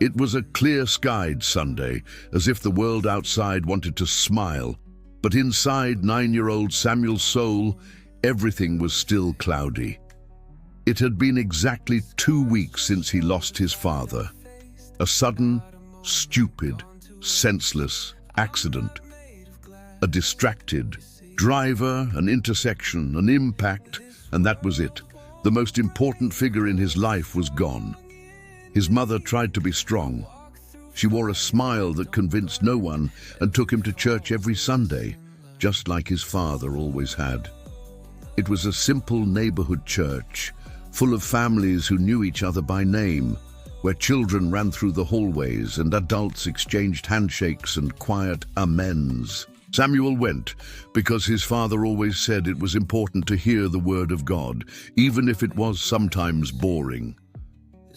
It was a clear-skied Sunday, as if the world outside wanted to smile, but inside 9-year-old Samuel's soul, everything was still cloudy. It had been exactly 2 weeks since he lost his father. A sudden, stupid, senseless accident. A distracted driver, an intersection, an impact, and that was it. The most important figure in his life was gone. His mother tried to be strong. She wore a smile that convinced no one and took him to church every Sunday, just like his father always had. It was a simple neighborhood church, full of families who knew each other by name, where children ran through the hallways and adults exchanged handshakes and quiet amens. Samuel went because his father always said it was important to hear the word of God, even if it was sometimes boring.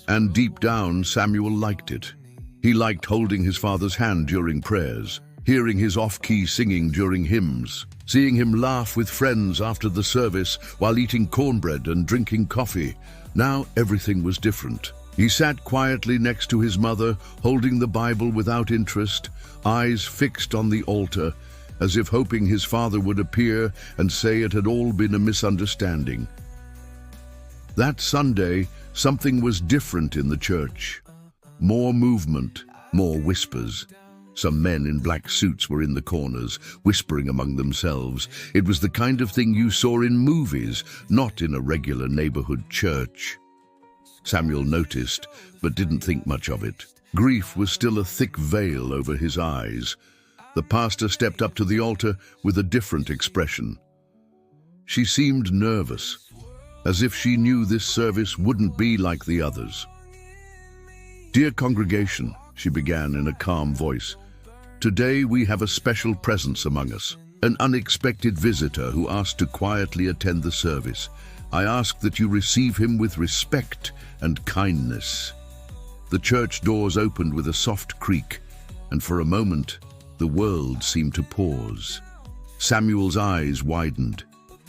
And deep down, Samuel liked it. He liked holding his father's hand during prayers, hearing his off-key singing during hymns, seeing him laugh with friends after the service while eating cornbread and drinking coffee. Now everything was different. He sat quietly next to his mother, holding the Bible without interest, eyes fixed on the altar, as if hoping his father would appear and say it had all been a misunderstanding. That Sunday, something was different in the church. More movement, more whispers. Some men in black suits were in the corners, whispering among themselves. It was the kind of thing you saw in movies, not in a regular neighborhood church. Samuel noticed, but didn't think much of it. Grief was still a thick veil over his eyes. The pastor stepped up to the altar with a different expression. She seemed nervous, as if she knew this service wouldn't be like the others. "Dear congregation," she began in a calm voice, "today we have a special presence among us, an unexpected visitor who asked to quietly attend the service. I ask that you receive him with respect and kindness." The church doors opened with a soft creak, and for a moment, the world seemed to pause. Samuel's eyes widened.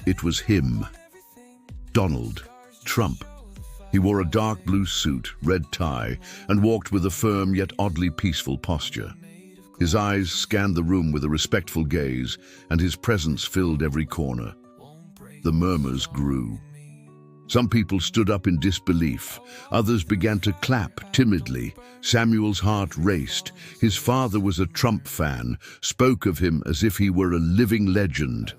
It was him. Donald Trump. He wore a dark blue suit, red tie, and walked with a firm yet oddly peaceful posture. His eyes scanned the room with a respectful gaze, and his presence filled every corner. The murmurs grew. Some people stood up in disbelief. Others began to clap timidly. Samuel's heart raced. His father was a Trump fan, spoke of him as if he were a living legend.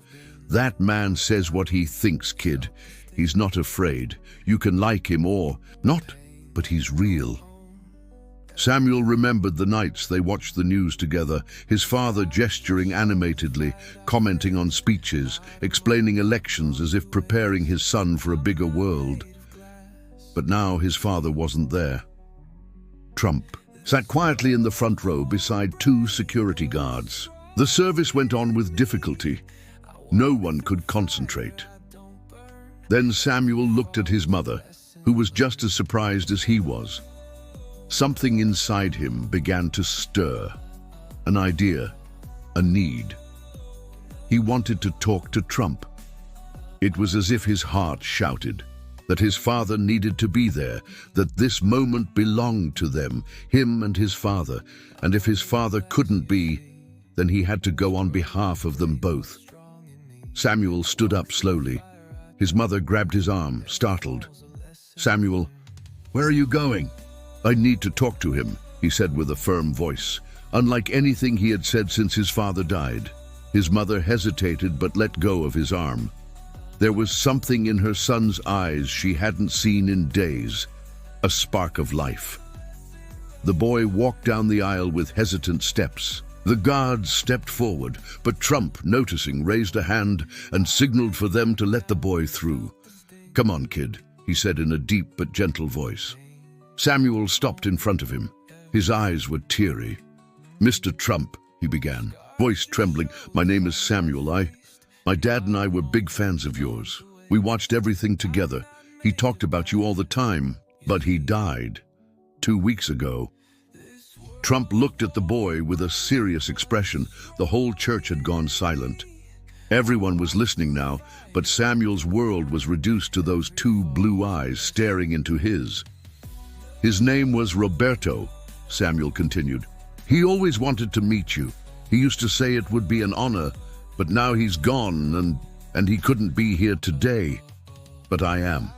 "That man says what he thinks, kid. He's not afraid. You can like him or not, but he's real." Samuel remembered the nights they watched the news together, his father gesturing animatedly, commenting on speeches, explaining elections as if preparing his son for a bigger world. But now his father wasn't there. Trump sat quietly in the front row beside 2 security guards. The service went on with difficulty. No one could concentrate. Then Samuel looked at his mother, who was just as surprised as he was. Something inside him began to stir. An idea, a need. He wanted to talk to Trump. It was as if his heart shouted that his father needed to be there, that this moment belonged to them, him and his father, and if his father couldn't be, then he had to go on behalf of them both. Samuel stood up slowly. His mother grabbed his arm, startled. "Samuel, where are you going?" "I need to talk to him," he said with a firm voice, unlike anything he had said since his father died. His mother hesitated but let go of his arm. There was something in her son's eyes she hadn't seen in days, a spark of life. The boy walked down the aisle with hesitant steps. The guards stepped forward, but Trump, noticing, raised a hand and signaled for them to let the boy through. "Come on, kid," he said in a deep but gentle voice. Samuel stopped in front of him. His eyes were teary. "Mr. Trump," he began, voice trembling, "my name is Samuel. My dad and I were big fans of yours. We watched everything together. He talked about you all the time, but he died 2 weeks ago." Trump looked at the boy with a serious expression. The whole church had gone silent. Everyone was listening now, but Samuel's world was reduced to those 2 blue eyes staring into his. His name was Roberto, Samuel continued. "He always wanted to meet you. He used to say it would be an honor, but now he's gone and he couldn't be here today. But I am."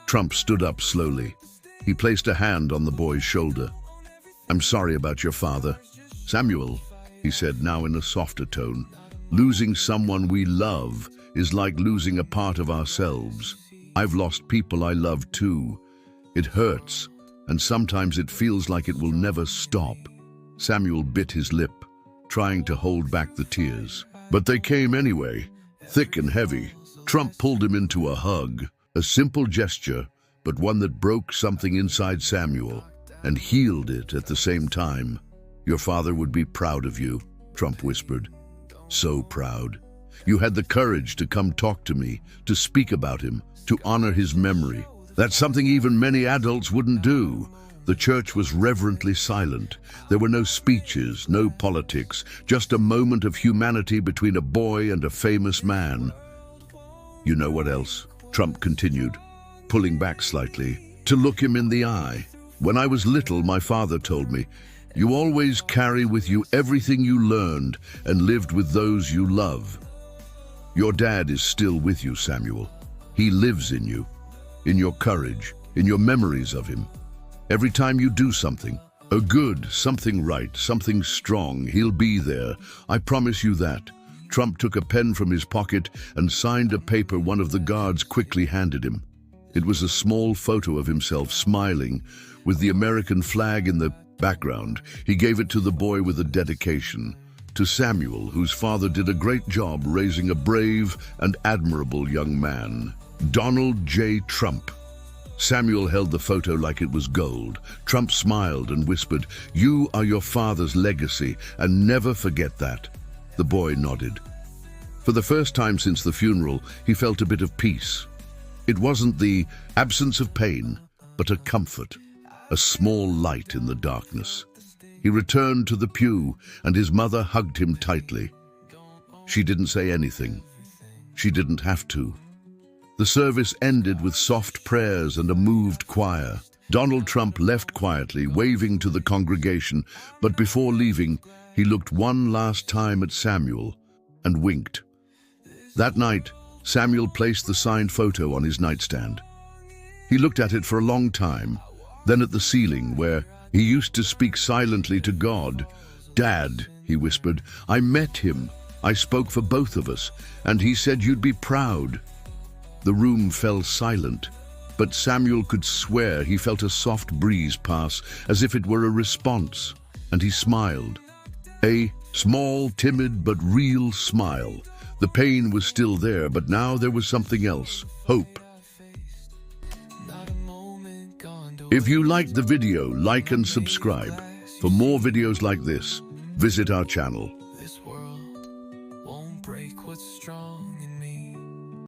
Trump stood up slowly. He placed a hand on the boy's shoulder. "I'm sorry about your father. Samuel," he said, now in a softer tone, "losing someone we love is like losing a part of ourselves. I've lost people I love too. It hurts, and sometimes it feels like it will never stop." Samuel bit his lip, trying to hold back the tears. But they came anyway, thick and heavy. Trump pulled him into a hug, a simple gesture, but one that broke something inside Samuel and healed it at the same time. "Your father would be proud of you," Trump whispered. "So proud. You had the courage to come talk to me, to speak about him, to honor his memory. That's something even many adults wouldn't do." The church was reverently silent. There were no speeches, no politics, just a moment of humanity between a boy and a famous man. "You know what else?" Trump continued, pulling back slightly, to look him in the eye. "When I was little, my father told me, you always carry with you everything you learned and lived with those you love. Your dad is still with you, Samuel. He lives in you, in your courage, in your memories of him. Every time you do something, a good, something right, something strong, he'll be there. I promise you that." Trump took a pen from his pocket and signed a paper one of the guards quickly handed him. It was a small photo of himself smiling, with the American flag in the background. He gave it to the boy with a dedication. To Samuel, whose father did a great job raising a brave and admirable young man. Donald J. Trump. Samuel held the photo like it was gold. Trump smiled and whispered, "You are your father's legacy, and never forget that." The boy nodded. For the first time since the funeral, he felt a bit of peace. It wasn't the absence of pain, but a comfort, a small light in the darkness. He returned to the pew, and his mother hugged him tightly. She didn't say anything. She didn't have to. The service ended with soft prayers and a moved choir. Donald Trump left quietly, waving to the congregation, but before leaving, he looked one last time at Samuel and winked. That night, Samuel placed the signed photo on his nightstand. He looked at it for a long time, then at the ceiling where he used to speak silently to God. "Dad," he whispered, "I met him. I spoke for both of us, and he said you'd be proud." The room fell silent, but Samuel could swear he felt a soft breeze pass, as if it were a response, and he smiled. A small, timid, but real smile. The pain was still there, but now there was something else, hope. If you liked the video, like and subscribe. For more videos like this, visit our channel.